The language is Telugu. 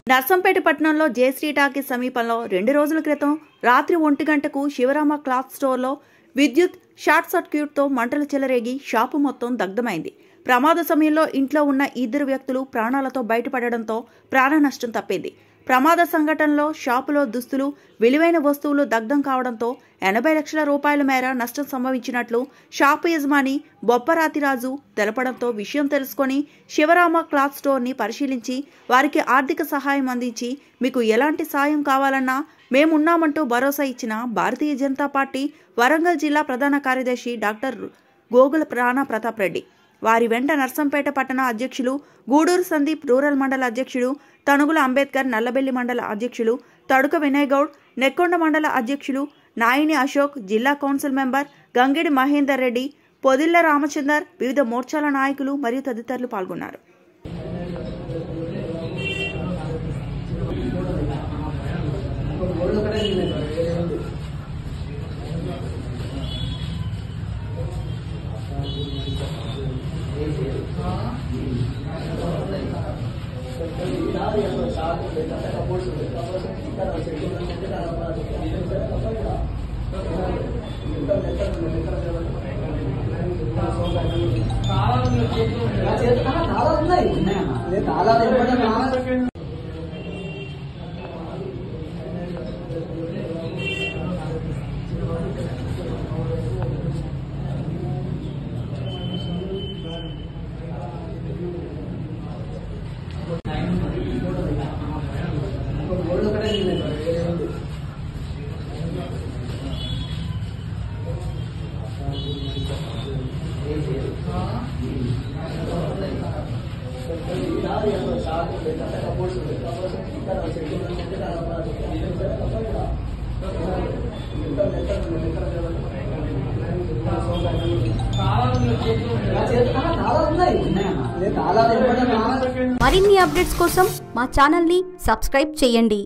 నర్సంపేట పట్టణంలో జయశ్రీ టాకీస్ సమీపంలో 2 రోజుల క్రితం రాత్రి 1 గంటకు శివరామ క్లాత్ స్టోర్లో విద్యుత్ షార్ట్ సర్క్యూట్తో మంటలు చెలరేగి షాపు మొత్తం దగ్ధమైంది. ప్రమాద సమయంలో ఇంట్లో ఉన్న 2 వ్యక్తులు ప్రాణాలతో బయటపడడంతో ప్రాణ నష్టం తప్పింది. ప్రమాద సంఘటనలో షాపులో దుస్తులు, విలువైన వస్తువులు దగ్ధం కావడంతో 80 లక్షల రూపాయల మేర నష్టం సంభవించినట్లు షాపు యజమాని బొప్పరాతిరాజు తెలపడంతో విషయం తెలుసుకొని శివరామ క్లాత్ స్టోర్ని పరిశీలించి వారికి ఆర్థిక సహాయం అందించి మీకు ఎలాంటి సాయం కావాలన్నా మేమున్నామంటూ భరోసా ఇచ్చిన భారతీయ జనతా పార్టీ వరంగల్ జిల్లా ప్రధాన కార్యదర్శి డాక్టర్ గోగుల ప్రాణ ప్రతాప్ రెడ్డి, వారి వెంట నర్సంపేట పట్టణ అధ్యక్షులు గూడూరు సందీప్, రూరల్ మండల అధ్యక్షుడు తనుగుల అంబేద్కర్, నల్లబెల్లి మండల అధ్యక్షులు తడుక వినయ్ గౌడ్, నెక్కొండ మండల అధ్యక్షులు నాయిని అశోక్, జిల్లా కౌన్సిల్ మెంబర్ గంగిడి మహేందర్ రెడ్డి, పొదిళ్ల రామచందర్, వివిధ మోర్చాల నాయకులు మరియు తదితరులు పాల్గొన్నారు. మరిన్ని అప్డేట్స్ కోసం మా ఛానల్ ని సబ్స్క్రైబ్ చేయండి.